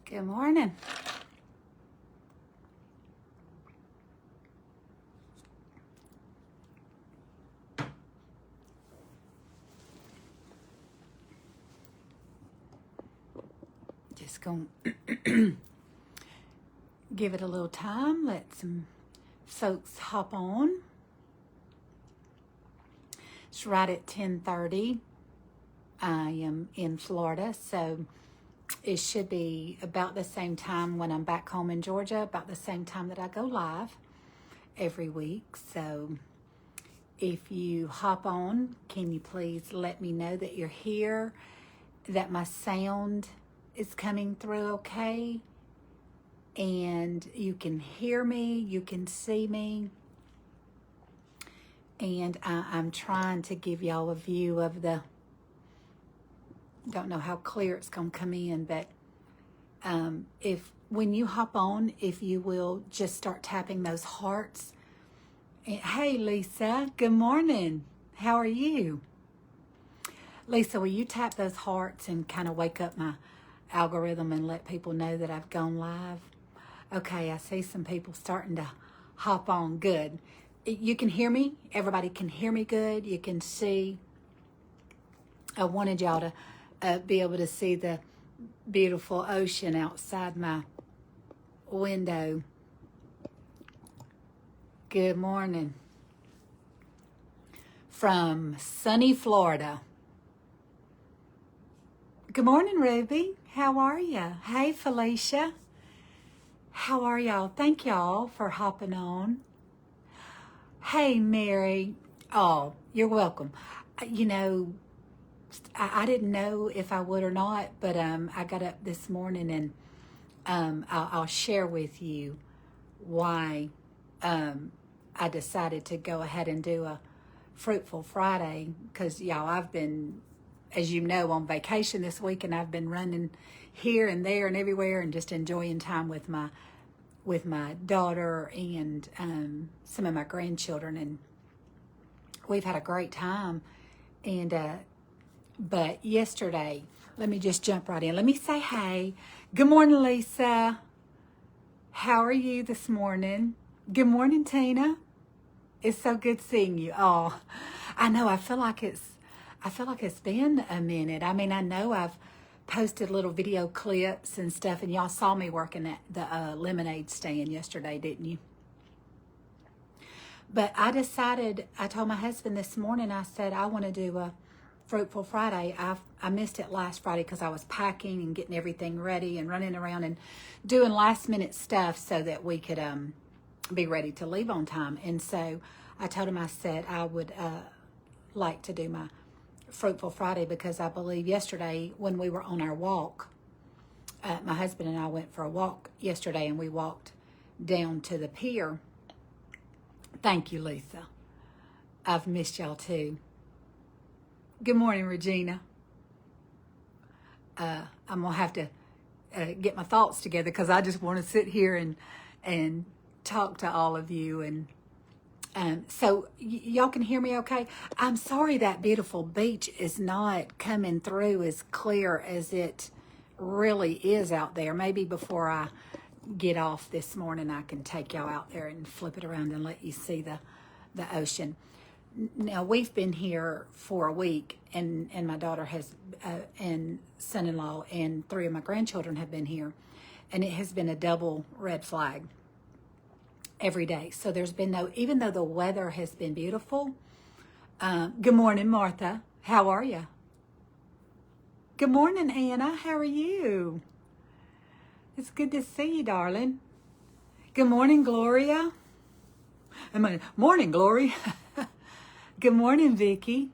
Good morning. Just going to give it a little time, let some folks hop on. It's right at 10:30. I am in Florida, so it should be about the same time when I'm back home in Georgia, about the same time that I go live every week. So if you hop on, can you please let me know that you're here, that my sound is coming through okay, and you can hear me, you can see me, and I'm trying to give y'all a view of the, don't know how clear it's going to come in, but if when you hop on, if you will just start tapping those hearts. Hey Lisa, good morning. How are you? Lisa, will you tap those hearts and kind of wake up my algorithm and let people know that I've gone live? Okay, I see some people starting to hop on. Good. You can hear me? Everybody can hear me good? You can see? I wanted y'all to be able to see the beautiful ocean outside my window. Good morning. From sunny Florida. Good morning, Ruby. How are you? Hey, Felicia. How are y'all? Thank y'all for hopping on. Hey, Mary. Oh, you're welcome. You know, I didn't know if I would or not, but I got up this morning and I'll share with you why I decided to go ahead and do a Fruitful Friday, because y'all, I've been, as you know, on vacation this week, and I've been running here and there and everywhere and just enjoying time with my daughter and some of my grandchildren, and we've had a great time. And but yesterday, let me just jump right in. Let me say hey. Good morning, Lisa. How are you this morning? Good morning, Tina. It's so good seeing you. Oh, I know. I feel like it's been a minute. I mean, I know I've posted little video clips and stuff, and y'all saw me working at the lemonade stand yesterday, didn't you? But I told my husband this morning, I said, I want to do a Fruitful Friday. I missed it last Friday because I was packing and getting everything ready and running around and doing last minute stuff so that we could be ready to leave on time. And so I told him, I said I would like to do my Fruitful Friday because I believe yesterday when we were on our walk, my husband and I went for a walk yesterday, and we walked down to the pier. Thank you, Lisa. I've missed y'all too. Good morning, Regina. I'm going to have to get my thoughts together because I just want to sit here and talk to all of you. And so y'all can hear me okay? I'm sorry that beautiful beach is not coming through as clear as it really is out there. Maybe before I get off this morning, I can take y'all out there and flip it around and let you see the ocean. Now, we've been here for a week, and my daughter has, and son-in-law, and 3 of my grandchildren have been here, and it has been a double red flag every day. So there's been no, even though the weather has been beautiful. Good morning, Martha. How are you? Good morning, Anna. How are you? It's good to see you, darling. Good morning, Gloria. Morning, Glory. Good morning, Vicki.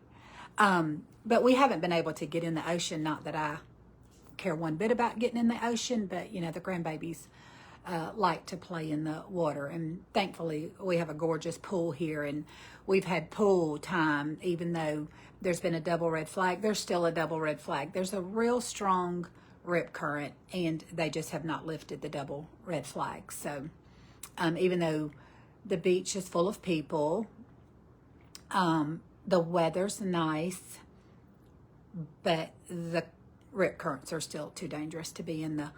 But we haven't been able to get in the ocean. Not that I care one bit about getting in the ocean, but, you know, the grandbabies like to play in the water. And thankfully, we have a gorgeous pool here, and we've had pool time. Even though there's been a double red flag, there's still a double red flag. There's a real strong rip current, and they just have not lifted the double red flag. So even though the beach is full of people, the weather's nice, but the rip currents are still too dangerous to be in the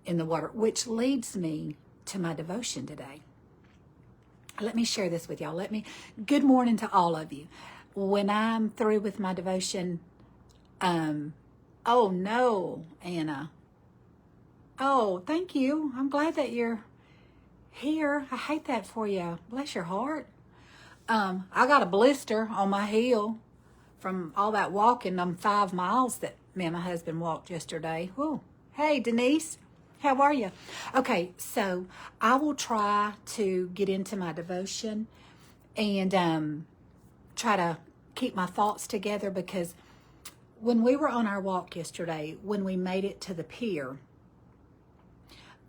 in the water, which leads me to my devotion today. Let me share this with y'all. Good morning to all of you. When I'm through with my devotion, oh no, Anna. Oh, thank you. I'm glad that you're here. I hate that for you. Bless your heart. I got a blister on my heel from all that walking, them 5 miles that me and my husband walked yesterday. Whoa. Hey, Denise. How are you? Okay, so I will try to get into my devotion and try to keep my thoughts together, because when we were on our walk yesterday, when we made it to the pier,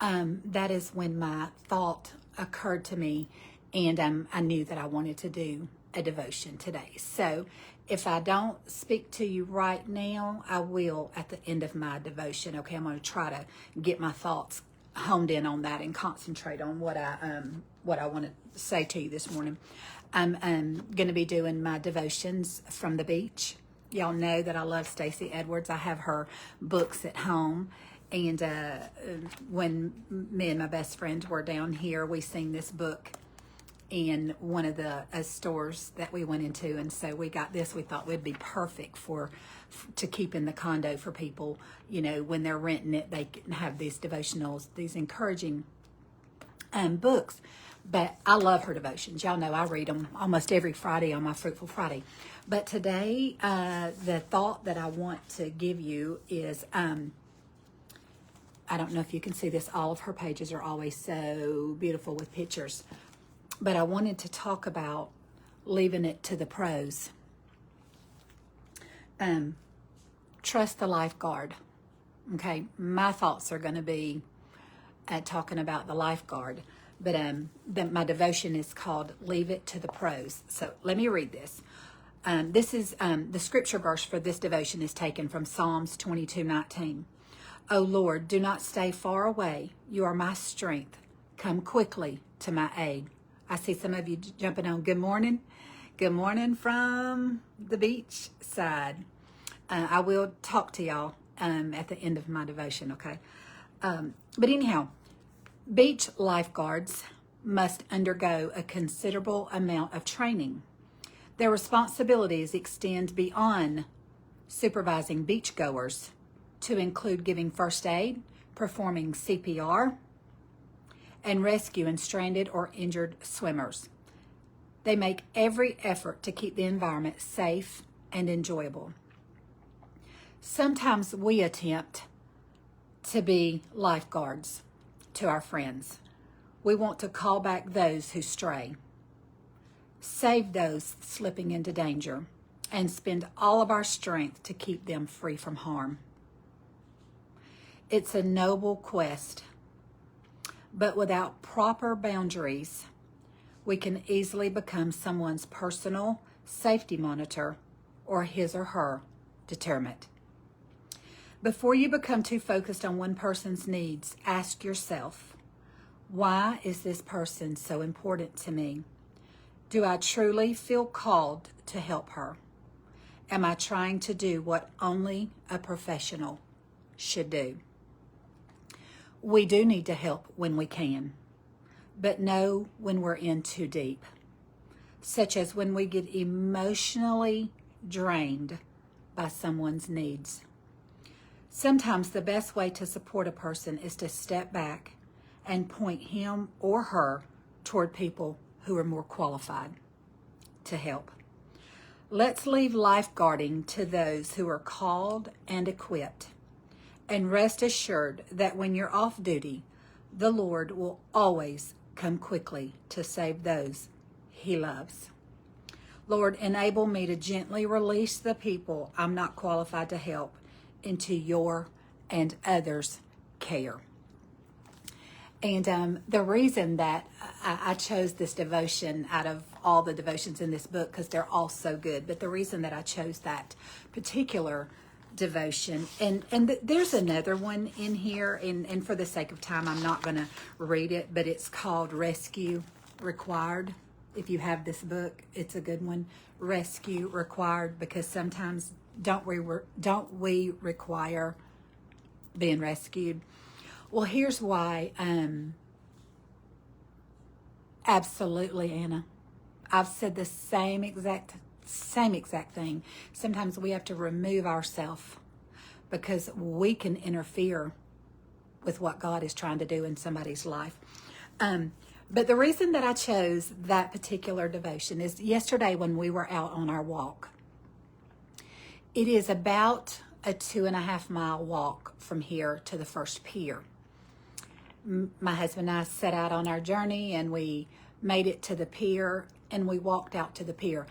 that is when my thought occurred to me, and I knew that I wanted to do a devotion today. So if I don't speak to you right now, I will at the end of my devotion. Okay, I'm going to try to get my thoughts honed in on that and concentrate on what I want to say to you this morning. I'm going to be doing my devotions from the beach. Y'all know that I love Stacey Edwards. I have her books at home. And when me and my best friend were down here, we seen this book in one of the stores that we went into, and so we got this. We thought would be perfect to keep in the condo for people, you know, when they're renting it, they can have these devotionals, these encouraging books. But I love her devotions. Y'all know I read them almost every Friday on my Fruitful Friday. But today, the thought that I want to give you is, I don't know if you can see this. All of her pages are always so beautiful with pictures. But I wanted to talk about leaving it to the pros. Trust the lifeguard. Okay, my thoughts are going to be talking about the lifeguard. But my devotion is called Leave It to the Pros. So let me read this. This is the scripture verse for this devotion is taken from Psalms 22:19. O Lord, do not stay far away. You are my strength. Come quickly to my aid. I see some of you jumping on. Good morning. Good morning from the beach side. I will talk to y'all at the end of my devotion, okay? But anyhow, beach lifeguards must undergo a considerable amount of training. Their responsibilities extend beyond supervising beachgoers to include giving first aid, performing CPR, and rescuing stranded or injured swimmers. They make every effort to keep the environment safe and enjoyable. Sometimes we attempt to be lifeguards to our friends. We want to call back those who stray, save those slipping into danger, and spend all of our strength to keep them free from harm. It's a noble quest, but without proper boundaries, we can easily become someone's personal safety monitor or his or her deterrent. Before you become too focused on one person's needs, ask yourself, why is this person so important to me? Do I truly feel called to help her? Am I trying to do what only a professional should do? We do need to help when we can, but know when we're in too deep, such as when we get emotionally drained by someone's needs. Sometimes the best way to support a person is to step back and point him or her toward people who are more qualified to help. Let's leave lifeguarding to those who are called and equipped. And rest assured that when you're off duty, the Lord will always come quickly to save those he loves. Lord, enable me to gently release the people I'm not qualified to help into your and others' care. And the reason that I chose this devotion out of all the devotions in this book, because they're all so good, but the reason that I chose that particular devotion, and there's another one in here, and for the sake of time, I'm not going to read it, but it's called Rescue Required. If you have this book, it's a good one. Rescue Required, because sometimes don't we require being rescued? Well, here's why. Absolutely, Anna. I've said the same exact thing. Sometimes we have to remove ourselves because we can interfere with what God is trying to do in somebody's life. But the reason that I chose that particular devotion is yesterday when we were out on our walk. It is about a 2.5-mile walk from here to the first pier. My husband and I set out on our journey and we made it to the pier and we walked out to the pier.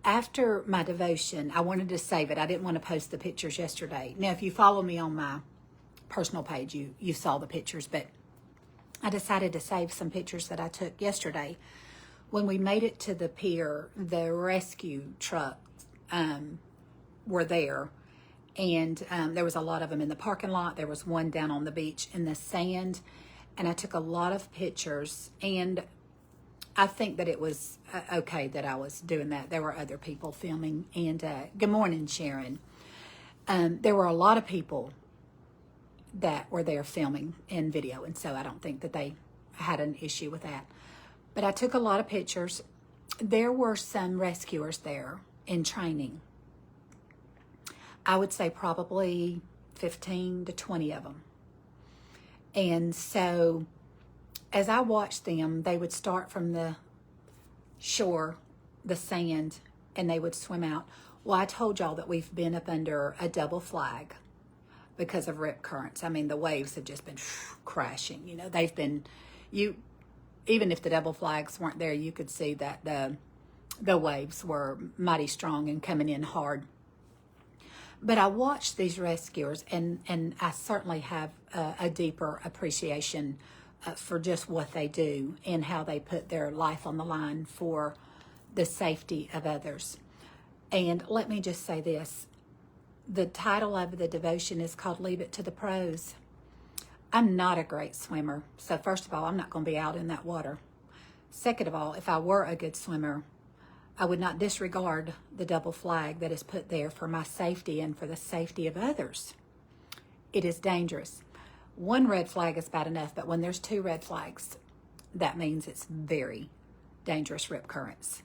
After my devotion, I wanted to save it. I didn't want to post the pictures yesterday. Now, if you follow me on my personal page, you saw the pictures, but I decided to save some pictures that I took yesterday. When we made it to the pier, the rescue trucks were there, and there was a lot of them in the parking lot. There was one down on the beach in the sand, and I took a lot of pictures, and I think that it was okay that I was doing that. There were other people filming, and good morning, Sharon. There were a lot of people that were there filming and video, and so I don't think that they had an issue with that. But I took a lot of pictures. There were some rescuers there in training. I would say probably 15 to 20 of them. And so as I watched them, they would start from the shore, the sand, and they would swim out. Well, I told y'all that we've been up under a double flag because of rip currents. I mean, the waves have just been crashing. You know, they've been, even if the double flags weren't there, you could see that the waves were mighty strong and coming in hard. But I watched these rescuers, and I certainly have a deeper appreciation for just what they do and how they put their life on the line for the safety of others. And let me just say this. The title of the devotion is called Leave It to the Pros. I'm not a great swimmer. So first of all, I'm not going to be out in that water. Second of all, if I were a good swimmer, I would not disregard the double flag that is put there for my safety and for the safety of others. It is dangerous. One red flag is bad enough, but when there's 2 red flags, that means it's very dangerous rip currents.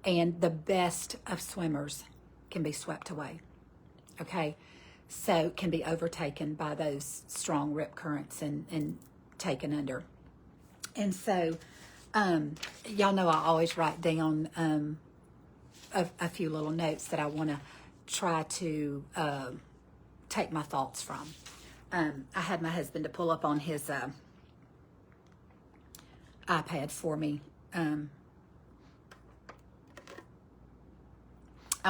And the best of swimmers can be swept away. Okay, so can be overtaken by those strong rip currents and taken under. And so, y'all know I always write down a few little notes that I want to try to take my thoughts from. I had my husband to pull up on his iPad for me. I'm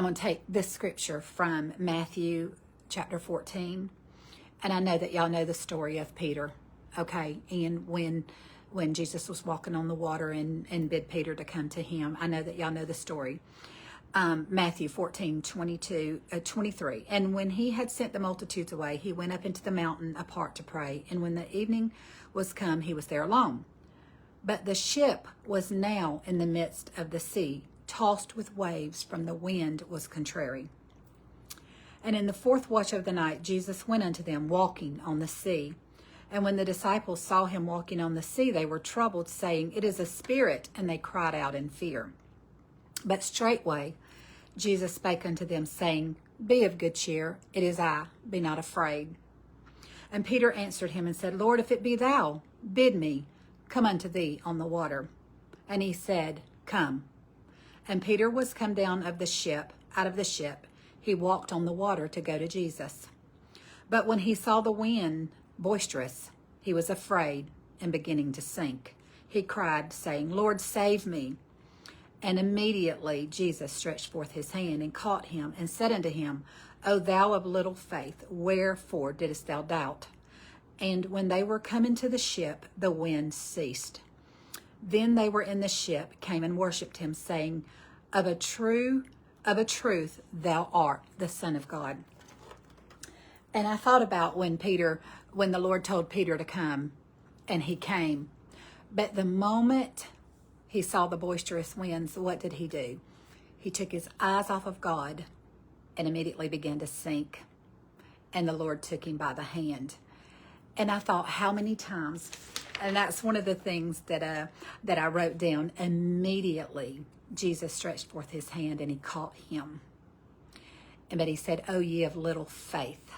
going to take this scripture from Matthew chapter 14. And I know that y'all know the story of Peter, okay? And when Jesus was walking on the water and bid Peter to come to him, I know that y'all know the story. Matthew 14, 23. And when he had sent the multitudes away, he went up into the mountain apart to pray. And when the evening was come, he was there alone. But the ship was now in the midst of the sea, tossed with waves, from the wind was contrary. And in the 4th watch of the night, Jesus went unto them, walking on the sea. And when the disciples saw him walking on the sea, they were troubled, saying, It is a spirit, and they cried out in fear. But straightway Jesus spake unto them, saying, Be of good cheer, it is I, be not afraid. And Peter answered him and said, Lord, if it be thou, bid me come unto thee on the water. And he said, Come. And Peter was come down out of the ship. He walked on the water to go to Jesus. But when he saw the wind boisterous, he was afraid and beginning to sink. He cried, saying, Lord, save me. And immediately Jesus stretched forth his hand and caught him and said unto him, O thou of little faith, wherefore didst thou doubt? And when they were come into the ship, the wind ceased. Then they were in the ship, came and worshipped him, saying, Of a truth, thou art the Son of God. And I thought about when the Lord told Peter to come, and he came. But the moment he saw the boisterous winds, what did he do? He took his eyes off of God and immediately began to sink. And the Lord took him by the hand. And I thought, how many times? And that's one of the things that I wrote down. Immediately, Jesus stretched forth his hand and he caught him. But he said, "Oh, ye of little faith."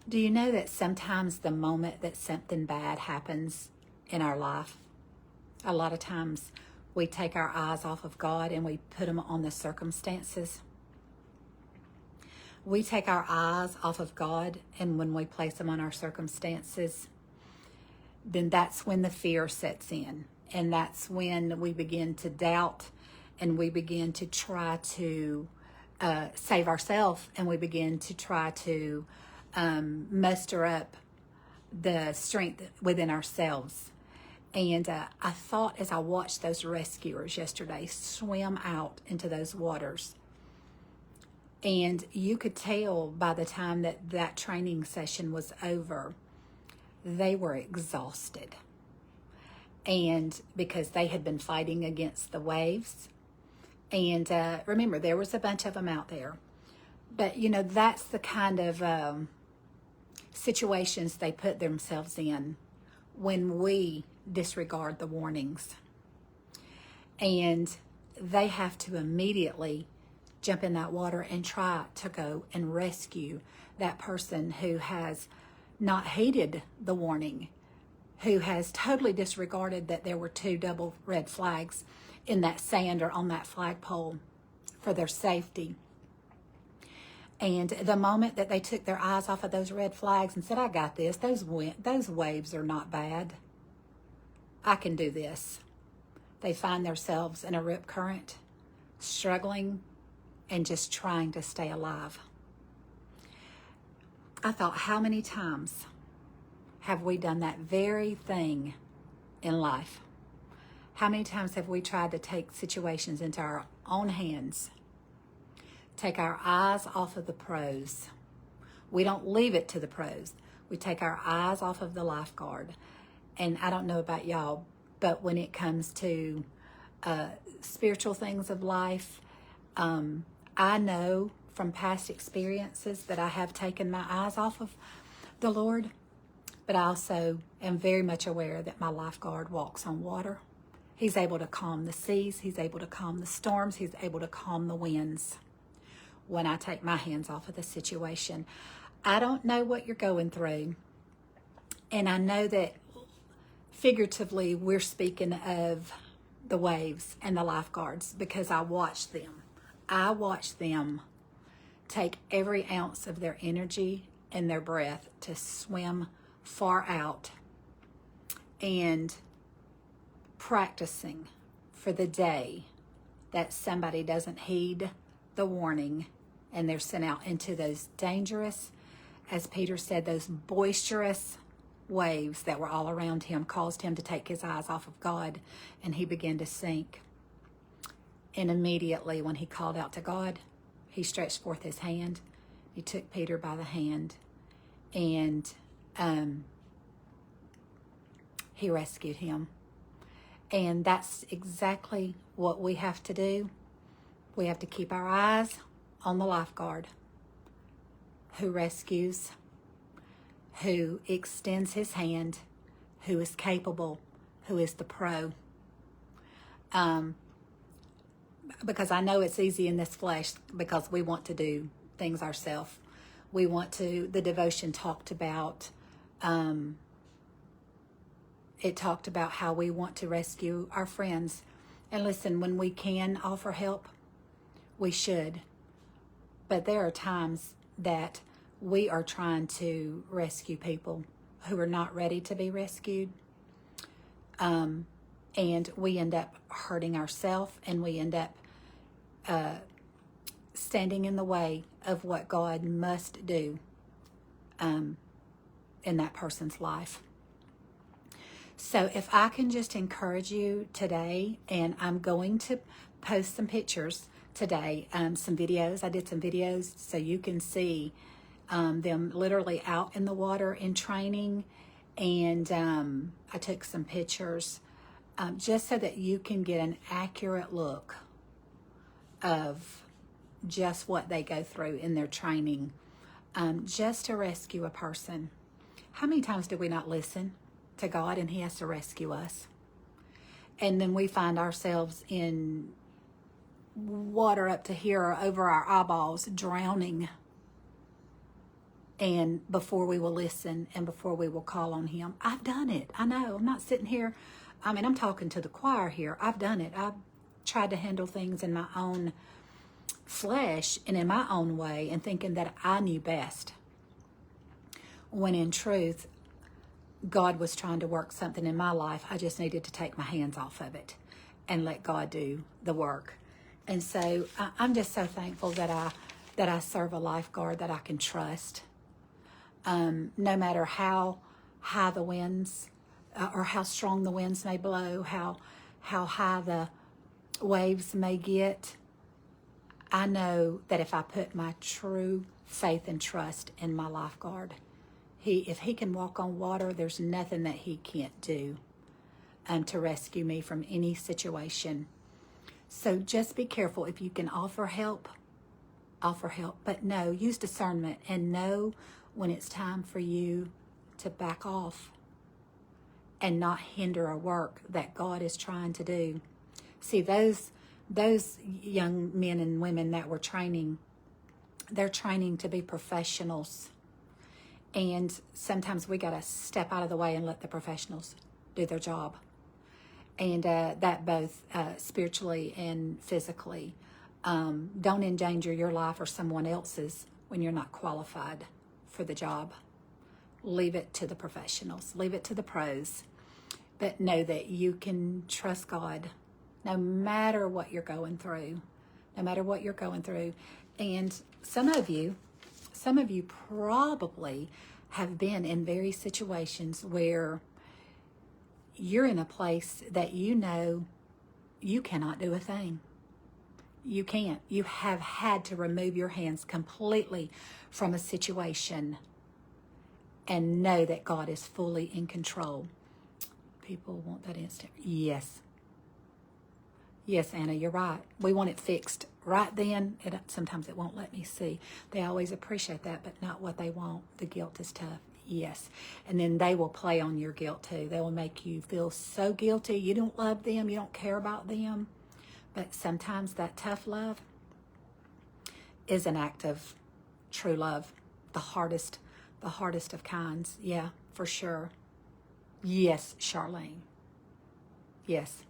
Do you know that sometimes the moment that something bad happens in our life, a lot of times we take our eyes off of God and we put them on the circumstances? We take our eyes off of God, and when we place them on our circumstances, then that's when the fear sets in. And that's when we begin to doubt, and we begin to try to save ourselves, and we begin to try to muster up the strength within ourselves. And I thought, as I watched those rescuers yesterday swim out into those waters, and you could tell by the time that that training session was over, they were exhausted. And because they had been fighting against the waves. And remember, there was a bunch of them out there. But, you know, that's the kind of situations they put themselves in when we disregard the warnings. And they have to immediately jump in that water and try to go and rescue that person who has not heeded the warning, who has totally disregarded that there were 2 double red flags in that sand or on that flagpole for their safety. And the moment that they took their eyes off of those red flags and said, "I got this, those waves are not bad, I can do this," they find themselves in a rip current, struggling and just trying to stay alive. I thought, how many times have we done that very thing in life? How many times have we tried to take situations into our own hands, take our eyes off of the pros? We don't leave it to the pros. We take our eyes off of the lifeguard. And I don't know about y'all, but when it comes to spiritual things of life, I know from past experiences that I have taken my eyes off of the Lord, but I also am very much aware that my lifeguard walks on water. He's able to calm the seas. He's able to calm the storms. He's able to calm the winds when I take my hands off of the situation. I don't know what you're going through, and I know that figuratively we're speaking of the waves and the lifeguards because I watched them. I watched them take every ounce of their energy and their breath to swim far out and practicing for the day that somebody doesn't heed the warning and they're sent out into those dangerous, as Peter said, those boisterous waves that were all around him caused him to take his eyes off of God, and he began to sink. And immediately when he called out to God, he stretched forth his hand. He took Peter by the hand, and he rescued him. And that's exactly what we have to do. We have to keep our eyes on the lifeguard who rescues, who extends his hand, who is capable, who is the pro. Because I know it's easy in this flesh because we want to do things ourselves. We want to, the devotion talked about, it talked about how we want to rescue our friends. And listen, when we can offer help, we should. But there are times that we are trying to rescue people who are not ready to be rescued. And we end up hurting ourselves, and we end up standing in the way of what God must do in that person's life. So if I can just encourage you today, and I'm going to post some pictures today, some videos. I did some videos so you can see them literally out in the water in training, and I took some pictures just so that you can get an accurate look of just what they go through in their training, just to rescue a person. How many times do we not listen to God and He has to rescue us? And then we find ourselves in water up to here or over our eyeballs, drowning. And before we will listen and before we will call on Him. I've done it. I know. I'm not sitting here. I mean, I'm talking to the choir here. I've done it. I've tried to handle things in my own flesh and in my own way and thinking that I knew best. When in truth, God was trying to work something in my life. I just needed to take my hands off of it and let God do the work. And so I'm just so thankful that I serve a lifeguard that I can trust. No matter how high the winds or how strong the winds may blow, how high the waves may get, I know that if I put my true faith and trust in my lifeguard, if he can walk on water, there's nothing that he can't do to rescue me from any situation. So just be careful. If you can offer help, but no, use discernment and know when it's time for you to back off and not hinder a work that God is trying to do. See, those young men and women that we're training, they're training to be professionals. And sometimes we got to step out of the way and let the professionals do their job. And that both spiritually and physically. Don't endanger your life or someone else's when you're not qualified for the job. Leave it to the professionals. Leave it to the pros. But know that you can trust God no matter what you're going through. No matter what you're going through. And some of you probably have been in various situations where you're in a place that you know you cannot do a thing. You can't. You have had to remove your hands completely from a situation and know that God is fully in control. People want that instant. Yes. Yes, Anna, you're right. We want it fixed right then. Sometimes it won't let me see. They always appreciate that, but not what they want. The guilt is tough. Yes. And then they will play on your guilt too. They will make you feel so guilty. You don't love them. You don't care about them. But sometimes that tough love is an act of true love. The hardest of kinds. Yeah, for sure. Yes, Charlene. Yes.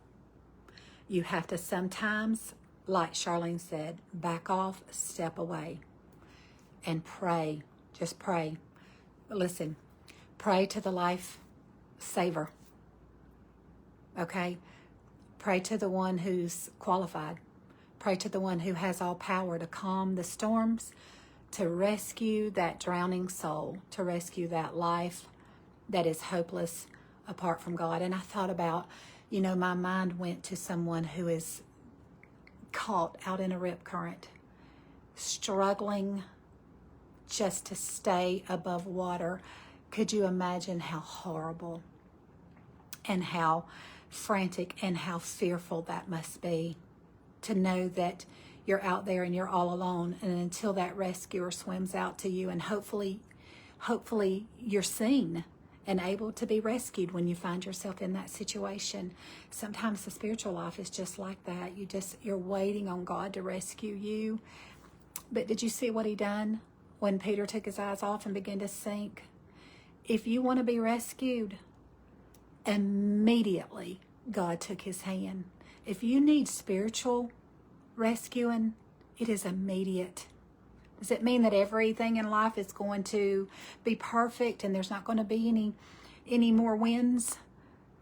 You have to sometimes, like Charlene said, back off, step away, and pray. Just pray. Listen, pray to the life saver. Okay? Pray to the one who's qualified. Pray to the one who has all power to calm the storms, to rescue that drowning soul, to rescue that life that is hopeless apart from God. And I thought about, my mind went to someone who is caught out in a rip current, struggling just to stay above water. Could you imagine how horrible and how frantic and how fearful that must be, to know that you're out there and you're all alone, and until that rescuer swims out to you, and hopefully you're seen and able to be rescued when you find yourself in that situation. Sometimes the spiritual life is just like that. You're waiting on God to rescue you. But did you see what he done when Peter took his eyes off and began to sink? If you want to be rescued, immediately God took his hand. If you need spiritual rescuing, it is immediate. Does it mean that everything in life is going to be perfect and there's not going to be any more winds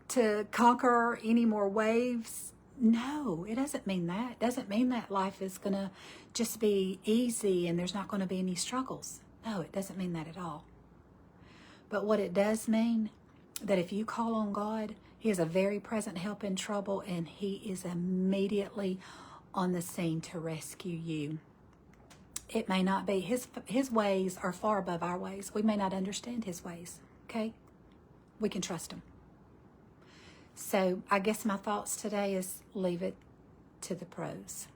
to conquer, any more waves? No, it doesn't mean that. It doesn't mean that life is going to just be easy and there's not going to be any struggles. No, it doesn't mean that at all. But what it does mean, that if you call on God, he is a very present help in trouble, and he is immediately on the scene to rescue you. It may not be, his ways are far above our ways. We may not understand his ways, okay? We can trust him. So I guess my thoughts today is leave it to the pros.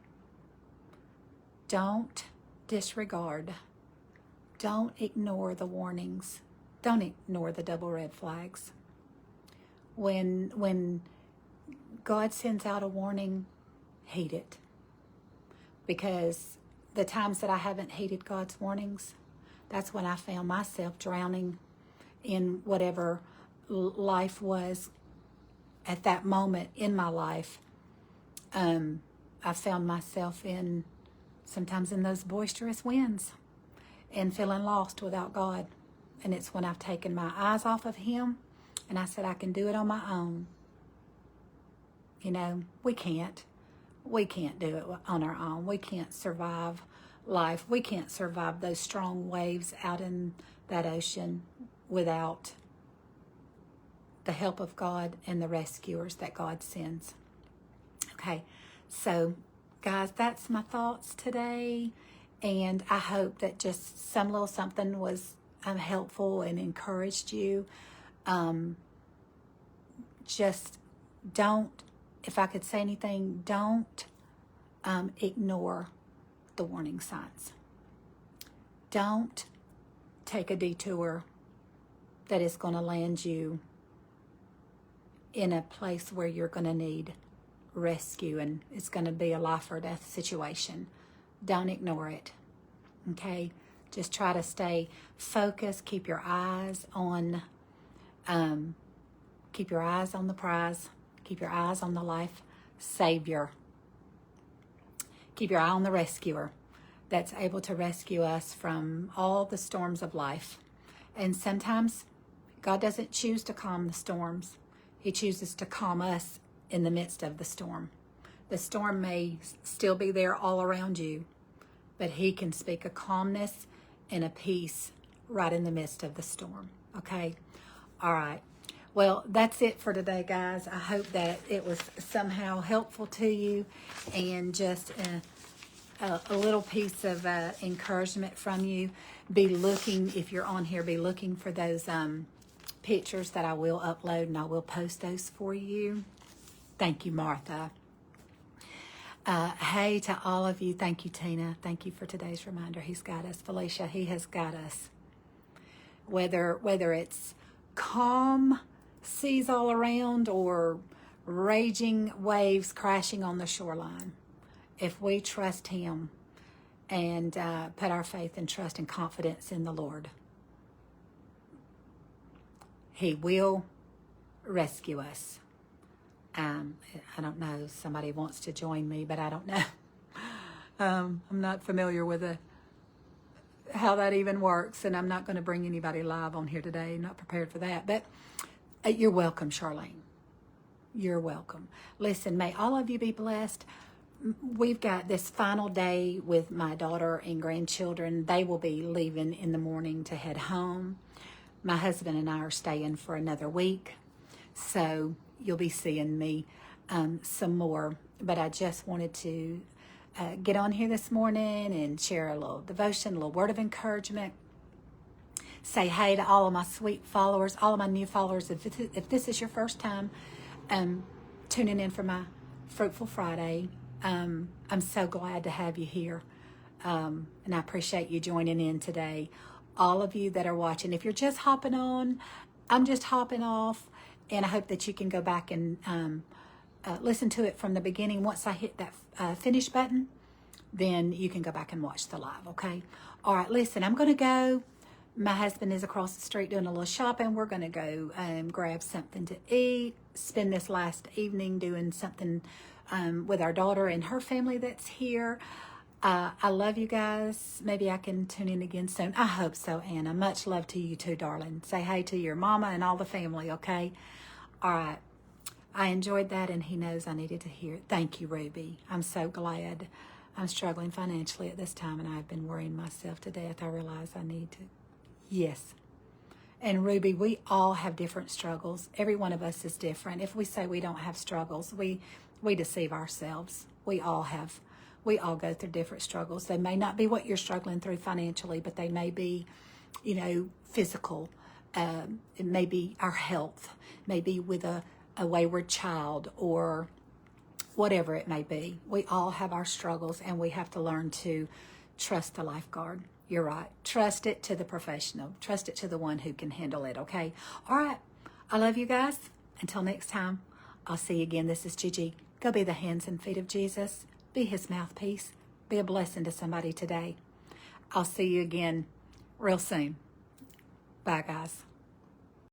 Don't disregard. Don't ignore the warnings Don't ignore the double red flags. When God sends out a warning, heed it. Because the times that I haven't heeded God's warnings, that's when I found myself drowning in whatever life was at that moment in my life. I found myself sometimes in those boisterous winds and feeling lost without God. And it's when I've taken my eyes off of Him and I said, I can do it on my own. You know, we can't. We can't do it on our own. We can't survive life. We can't survive those strong waves out in that ocean without the help of God and the rescuers that God sends. Okay, so guys, that's my thoughts today. And I hope that just some little something was helpful and encouraged you. Just don't, if I could say anything, don't ignore the warning signs. Don't take a detour that is going to land you in a place where you're going to need rescue and it's going to be a life or death situation. Don't ignore it. Okay? Just try to stay focused. Keep your eyes on the prize. Keep your eyes on the life savior. Keep your eye on the rescuer that's able to rescue us from all the storms of life. And sometimes God doesn't choose to calm the storms. He chooses to calm us in the midst of the storm. The storm may still be there all around you, but He can speak a calmness and a peace right in the midst of the storm. Okay? All right. Well, that's it for today, guys. I hope that it was somehow helpful to you and just a little piece of encouragement from you. Be looking, if you're on here, be looking for those pictures that I will upload, and I will post those for you. Thank you, Martha. Hey to all of you. Thank you, Tina. Thank you for today's reminder. He's got us. Felicia, He has got us. Whether it's calm seas all around or raging waves crashing on the shoreline, if we trust Him and put our faith and trust and confidence in the Lord, He will rescue us. I don't know, somebody wants to join me, but I don't know. I'm not familiar with how that even works, and I'm not going to bring anybody live on here today. I'm not prepared for that, but you're welcome, Charlene. You're welcome. Listen, may all of you be blessed. We've got this final day with my daughter and grandchildren. They will be leaving in the morning to head home. My husband and I are staying for another week, so you'll be seeing me some more. But I just wanted to get on here this morning and share a little devotion, a little word of encouragement. Say hey to all of my sweet followers, all of my new followers. If this is your first time tuning in for my Fruitful Friday, I'm so glad to have you here. And I appreciate you joining in today. All of you that are watching, if you're just hopping on, I'm just hopping off, and I hope that you can go back and listen to it from the beginning. Once I hit that finish button, then you can go back and watch the live, okay? All right, listen, I'm going to go. My husband is across the street doing a little shopping. We're going to go grab something to eat, spend this last evening doing something with our daughter and her family that's here. I love you guys. Maybe I can tune in again soon. I hope so, Anna. Much love to you too, darling. Say hey to your mama and all the family, okay? All right. I enjoyed that, and He knows I needed to hear it. Thank you, Ruby. I'm so glad. I'm struggling financially at this time, and I've been worrying myself to death. I realize I need to. Yes. And Ruby, we all have different struggles. Every one of us is different. If we say we don't have struggles, we deceive ourselves. We all go through different struggles. They may not be what you're struggling through financially, but they may be, physical. It may be our health, maybe with a wayward child, or whatever it may be. We all have our struggles, and we have to learn to trust the lifeguard. You're right. Trust it to the professional. Trust it to the one who can handle it, okay? All right. I love you guys. Until next time, I'll see you again. This is Gigi. Go be the hands and feet of Jesus. Be his mouthpiece. Be a blessing to somebody today. I'll see you again real soon. Bye, guys.